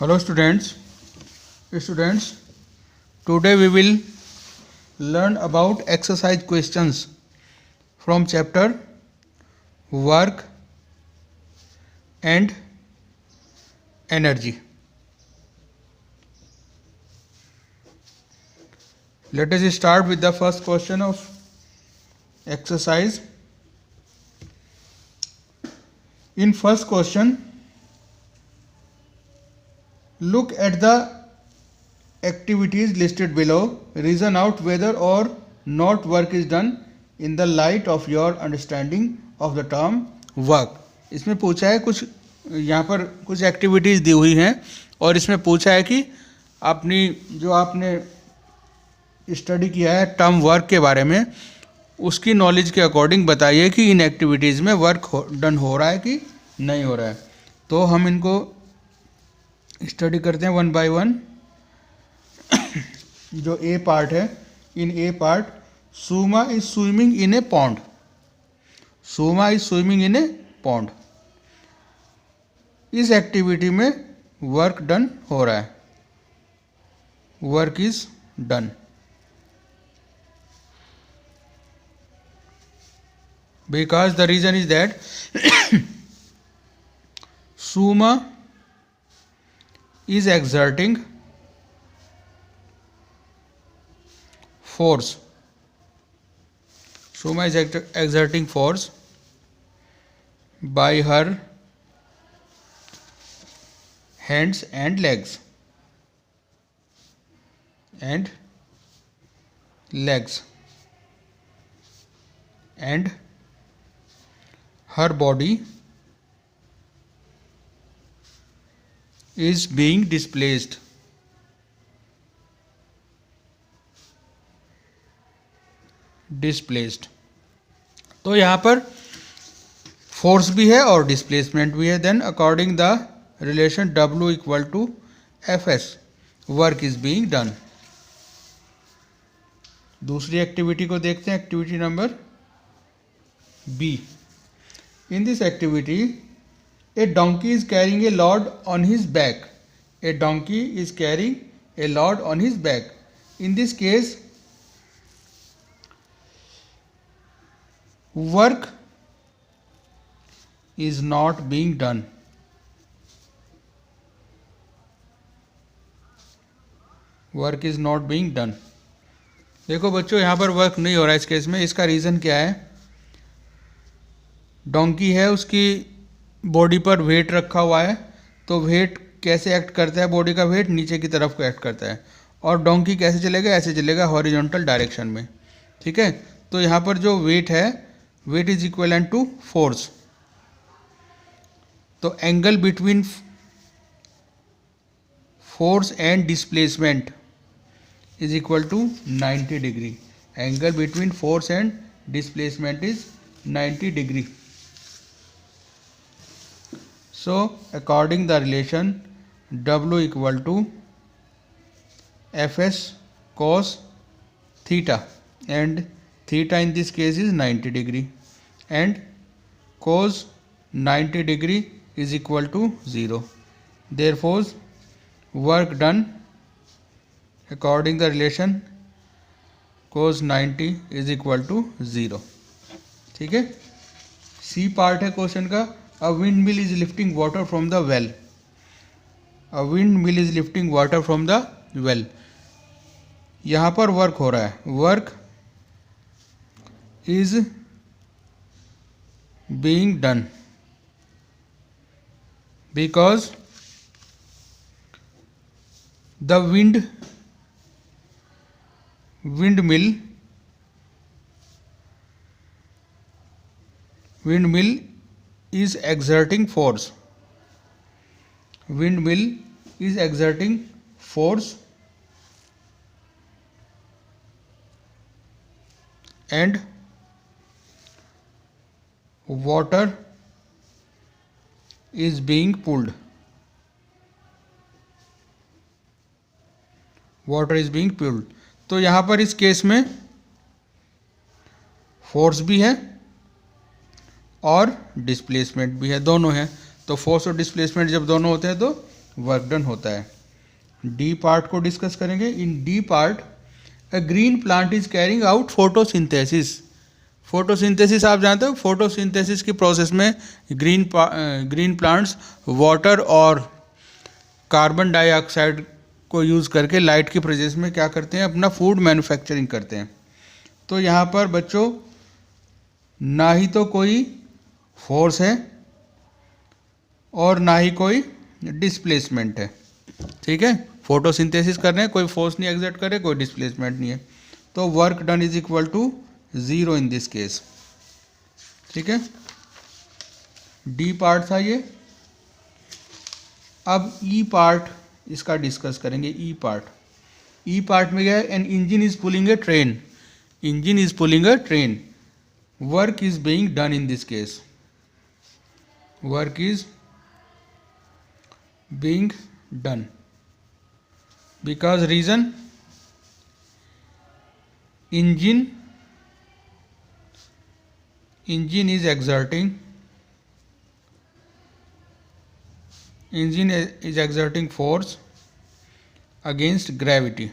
Hello students. Today we will learn about exercise questions from chapter Work and Energy. Let us start with the first question of exercise. In first question, look at the activities listed below. Reason out whether or not work is done in the light of your understanding of the term work. इसमें पूछा है कुछ, यहाँ पर कुछ activities दी हुई हैं और इसमें पूछा है कि आपने स्टडी किया है टर्म वर्क के बारे में, उसकी नॉलेज के अकॉर्डिंग बताइए कि इन एक्टिविटीज़ में वर्क डन हो रहा है कि नहीं हो रहा है. तो हम इनको स्टडी करते हैं वन बाय वन. जो ए पार्ट है, in A part Suma is swimming in a pond. Suma is swimming in a pond. इस एक्टिविटी में वर्क डन हो रहा है. Work is done. Because the reason is that Suma is exerting force. Suma is exerting force by her hands and legs. And her body is being displaced. तो यहाँ पर force भी है और डिस्प्लेसमेंट भी है. Then according the relation W equal to Fs work is being done. दूसरी activity को देखते हैं. Activity number B. In this activity, a donkey is carrying a load on his back. A donkey is carrying a load on his back. In this case, work is not being done. Work is not being done. देखो बच्चों, यहाँ पर work नहीं हो रहा है इस case में. इसका रीज़न क्या है? डोंकी है, उसकी बॉडी पर वेट रखा हुआ है. तो वेट कैसे एक्ट करता है? बॉडी का वेट नीचे की तरफ को एक्ट करता है. और डोंकी कैसे चलेगा? ऐसे चलेगा हॉरिजॉन्टल डायरेक्शन में. ठीक है. तो यहाँ पर जो वेट है, weight is equivalent to force. तो angle between force and displacement is equal to 90 degree. Angle between force and displacement is 90 degree. So according the relation W equal to Fs cos theta, and theta in this case is 90 degree, and cos 90 degree is equal to 0. Therefore work done according the relation cos 90 is equal to 0. ठीक है. C part है question का. A windmill is lifting water from the well. A windmill is lifting water from the well. यहाँ पर work हो रहा है. Work is being done because the windmill is exerting force. Windmill is exerting force and water is being pulled. Water is being pulled. तो यहाँ पर इस case में फोर्स भी है और डिस्प्लेसमेंट भी है, दोनों हैं. तो फोर्स और डिस्प्लेसमेंट जब दोनों होते हैं तो वर्क डन होता है। डी पार्ट को डिस्कस करेंगे। In D part a green plant is carrying out photosynthesis. Photosynthesis आप जानते हो, फोटोसिंथेसिस की प्रोसेस में ग्रीन प्लांट्स वाटर और कार्बन डाइऑक्साइड को यूज़ करके लाइट की प्रेजेंस में क्या करते हैं, अपना फूड मैन्युफैक्चरिंग करते हैं। तो यहाँ पर बच्चों ना ही तो कोई फोर्स है और ना ही कोई डिस्प्लेसमेंट है। ठीक है, फोटोसिंथेसिस कर रहे हैं, कोई फोर्स नहीं एग्जर्ट करे, कोई डिस्प्लेसमेंट नहीं है, तो work done is equal to 0 in this case. ठीक है, डी पार्ट था ये। अब ई पार्ट इसका डिस्कस करेंगे। ई पार्ट में क्या है, an engine is pulling a train. Engine is pulling a train, work is being done in this case. Work is being done because reason engine is exerting force against gravity।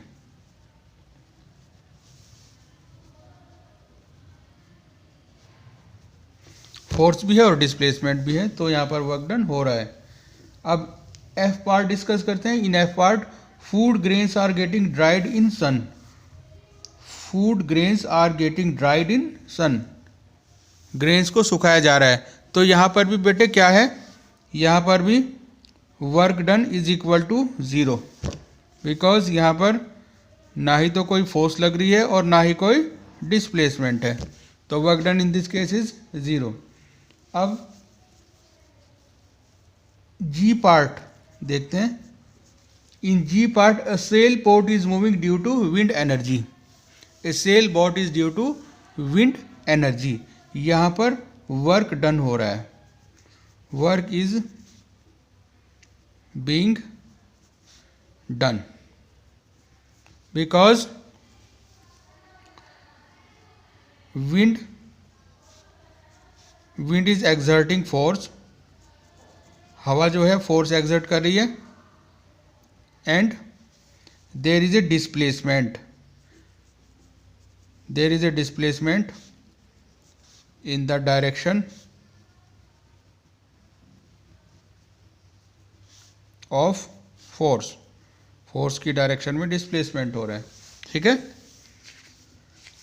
Force भी है और displacement भी है, तो यहाँ पर work done हो रहा है। अब एफ पार्ट डिस्कस करते हैं। In F part food grains are getting dried in sun. Food grains are getting dried in sun, grains को सुखाया जा रहा है। तो यहाँ पर भी बेटे क्या है, यहाँ पर भी work done is equal to 0 because यहाँ पर ना ही तो कोई फोर्स लग रही है और ना ही कोई डिस्प्लेसमेंट है, तो work done in this case is 0। अब जी पार्ट देखते हैं। In G part a sail boat is moving due to wind energy. A sail boat is due to wind energy. यहाँ पर वर्क डन हो रहा है, work is being done because wind is exerting force. हवा जो है force exert कर रही है, and there is a displacement. There is a displacement in the direction of force. Force की डायरेक्शन में डिस्प्लेसमेंट हो रहा है। ठीक है,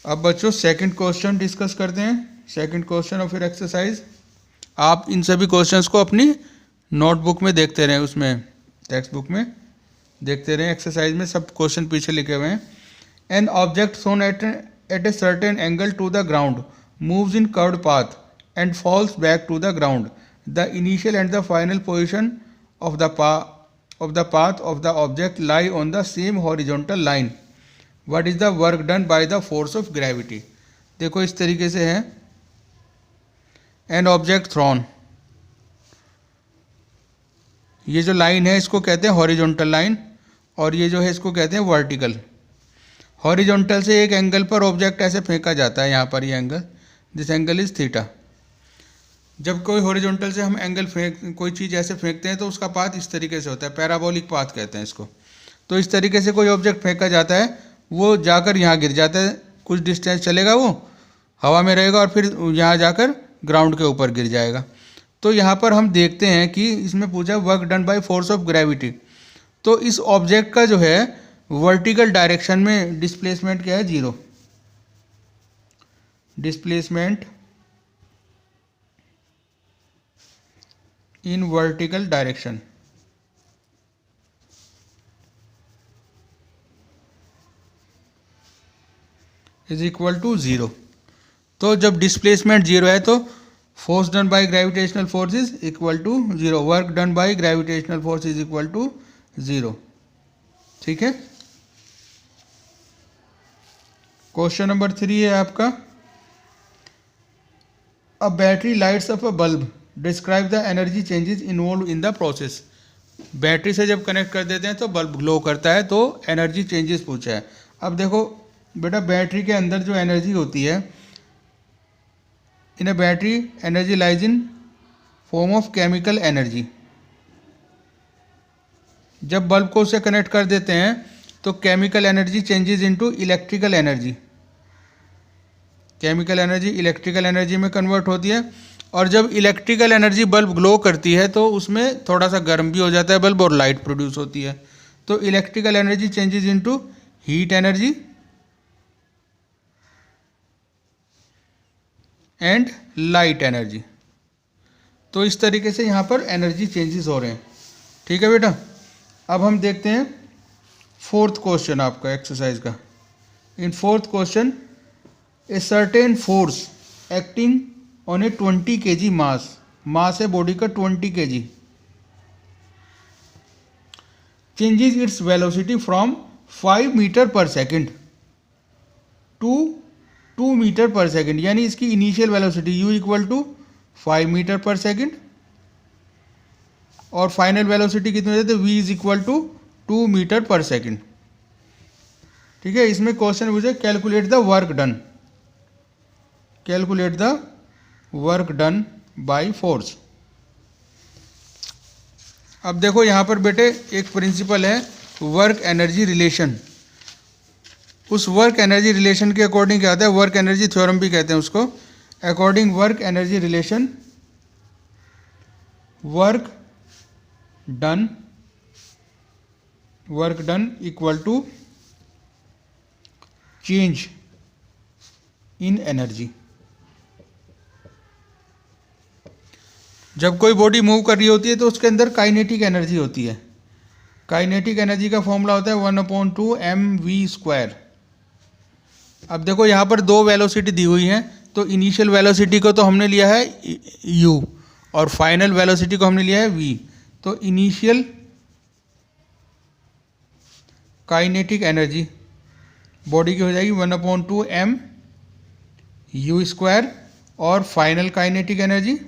अब बच्चों सेकंड क्वेश्चन डिस्कस करते हैं। सेकंड क्वेश्चन और फिर एक्सरसाइज। आप इन सभी क्वेश्चंस को अपनी नोटबुक में देखते रहें, उसमें टेक्स्ट बुक में देखते रहें। एक्सरसाइज में सब क्वेश्चन पीछे लिखे हुए हैं। एन ऑब्जेक्ट सोन at a certain angle to the ground moves in curved path and falls back to the ground. The initial and the final position of the path of the object lie on the same horizontal line. What is the work done by the force of gravity? देखो इस तरीके से है। An object thrown, ये जो line है इसको कहते हैं हॉरिजॉन्टल लाइन, और ये जो है इसको कहते हैं वर्टिकल। हॉरिजॉन्टल से एक एंगल पर ऑब्जेक्ट ऐसे फेंका जाता है, यहाँ पर ये angle, this angle is theta. जब कोई हॉरिजॉन्टल से हम एंगल कोई चीज़ ऐसे फेंकते हैं तो उसका पाथ इस तरीके से होता है, पैराबोलिक पाथ कहते हैं इसको। तो इस तरीके से कोई ऑब्जेक्ट फेंका जाता है, वो जाकर यहाँ गिर जाता है, कुछ डिस्टेंस चलेगा, वो हवा में रहेगा और फिर यहाँ जाकर ग्राउंड के ऊपर गिर जाएगा। तो यहाँ पर हम देखते हैं कि इसमें पूछा work done by force of gravity. तो इस ऑब्जेक्ट का जो है वर्टिकल डायरेक्शन में डिस्प्लेसमेंट क्या है, 0। Displacement in vertical direction is equal to 0। तो जब डिस्प्लेसमेंट 0 है तो force done by gravitational force is equal to 0, work done by gravitational force is equal to 0। ठीक है, क्वेश्चन नंबर 3 है आपका। A battery lights up a bulb, describe the energy changes involved in the process. Battery से जब connect कर देते हैं तो बल्ब ग्लो करता है, तो एनर्जी चेंजेस पूछा है। अब देखो बेटा, बैटरी के अंदर जो एनर्जी होती है, in a battery energy lies in form of chemical energy. जब बल्ब को उससे कनेक्ट कर देते हैं तो chemical energy changes into electrical energy, chemical energy electrical energy में कन्वर्ट होती है। और जब इलेक्ट्रिकल एनर्जी बल्ब ग्लो करती है तो उसमें थोड़ा सा गर्म भी हो जाता है बल्ब और लाइट प्रोड्यूस होती है। तो electrical energy changes into heat energy and light energy. तो इस तरीके से यहाँ पर एनर्जी चेंजेस हो रहे हैं। ठीक है बेटा, अब हम देखते हैं फोर्थ क्वेश्चन आपका एक्सरसाइज का। In fourth question, a certain force acting on a 20 kg mass है बॉडी का 20 kg, changes its velocity from 5 metre per second to 2 metre per second. यानी इसकी initial velocity u equal to 5 metre per second और final velocity कितनी हो जाती है v is equal to 2 metre per second. ठीक है, इसमें क्वेश्चन पूछे calculate the work done, calculate the work done by force. अब देखो यहाँ पर बेटे एक प्रिंसिपल है वर्क एनर्जी रिलेशन। उस वर्क एनर्जी रिलेशन के अकॉर्डिंग क्या होता है, वर्क एनर्जी थ्योरम भी कहते हैं उसको। According work energy relation, work done equal to change in energy. जब कोई बॉडी मूव कर रही होती है तो उसके अंदर काइनेटिक एनर्जी होती है। काइनेटिक एनर्जी का फॉर्मूला होता है 1/2 mv²। अब देखो यहाँ पर दो वेलोसिटी दी हुई हैं, तो इनिशियल वेलोसिटी को तो हमने लिया है u और फाइनल वेलोसिटी को हमने लिया है v। तो इनिशियल काइनेटिक एनर्जी बॉडी की हो जाएगी 1/2 mu² और फाइनल काइनेटिक एनर्जी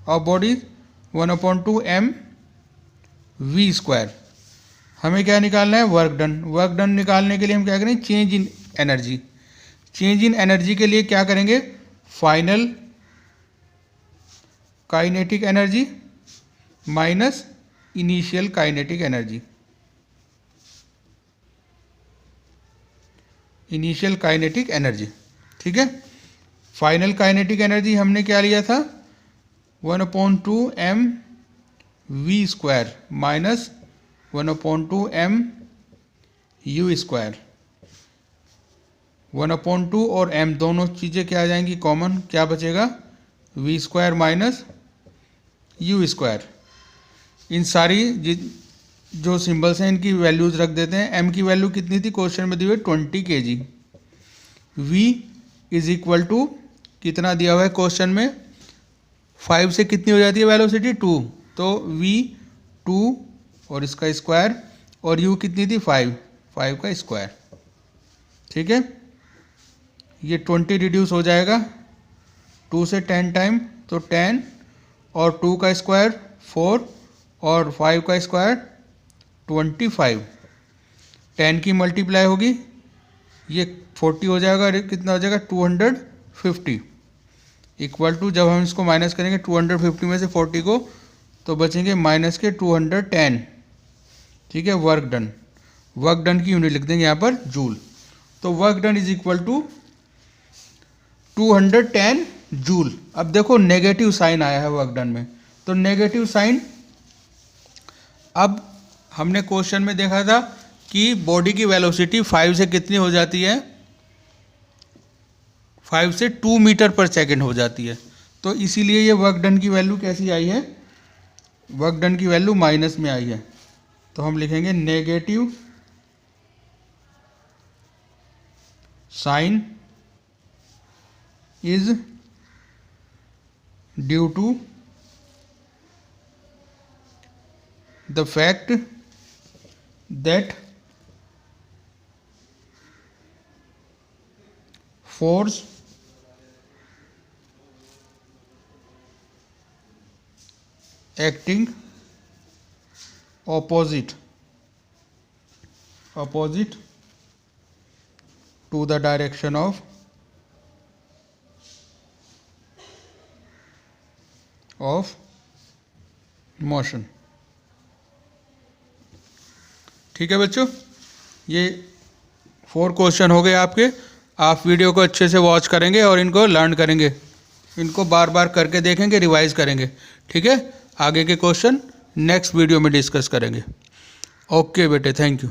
और बॉडी 1/2 mv²। हमें क्या निकालना है, वर्क डन। वर्क डन निकालने के लिए हम क्या करेंगे, change in energy. Change in energy के लिए क्या करेंगे, final kinetic energy minus initial kinetic energy. Initial kinetic energy, ठीक है। फाइनल काइनेटिक एनर्जी हमने क्या लिया था 1/2 mv² माइनस 1/2 mu²। 1/2 और m दोनों चीज़ें क्या आ जाएंगी कॉमन, क्या बचेगा v² माइनस u²। इन सारी जो सिंबल्स हैं इनकी वैल्यूज रख देते हैं। m की वैल्यू कितनी थी, क्वेश्चन में दी हुई 20 kg। v is equal to कितना दिया हुआ है क्वेश्चन में, 5 से कितनी हो जाती है वेलोसिटी 2, तो v 2 और इसका स्क्वायर और u कितनी थी 5 का स्क्वायर। ठीक है, ये 20 रिड्यूस हो जाएगा 2 से 10 टाइम, तो 10 और 2 का स्क्वायर 4 और 5 का स्क्वायर 25। 10 की मल्टीप्लाई होगी ये 40 हो जाएगा और कितना हो जाएगा 250 इक्वल टू, जब हम इसको माइनस करेंगे 250 में से 40 को तो बचेंगे माइनस के 210। ठीक है, वर्क डन। वर्क डन की यूनिट लिख देंगे यहाँ पर जूल। तो work done is equal to 210 joule. अब देखो नेगेटिव साइन आया है वर्क डन में, तो नेगेटिव साइन, अब हमने क्वेश्चन में देखा था कि बॉडी की वेलोसिटी 5 से कितनी हो जाती है, 5 से 2 मीटर पर सेकेंड हो जाती है। तो इसीलिए ये वर्क डन की वैल्यू कैसी आई है, वर्क डन की वैल्यू माइनस में आई है। तो हम लिखेंगे negative sign is due to the fact that force acting opposite to the direction of motion. ठीक है बच्चों, ये 4 क्वेश्चन हो गए आपके। आप वीडियो को अच्छे से वॉच करेंगे और इनको लर्न करेंगे, इनको बार बार करके देखेंगे, रिवाइज करेंगे। ठीक है, आगे के क्वेश्चन नेक्स्ट वीडियो में डिस्कस करेंगे। ओके बेटे, थैंक यू।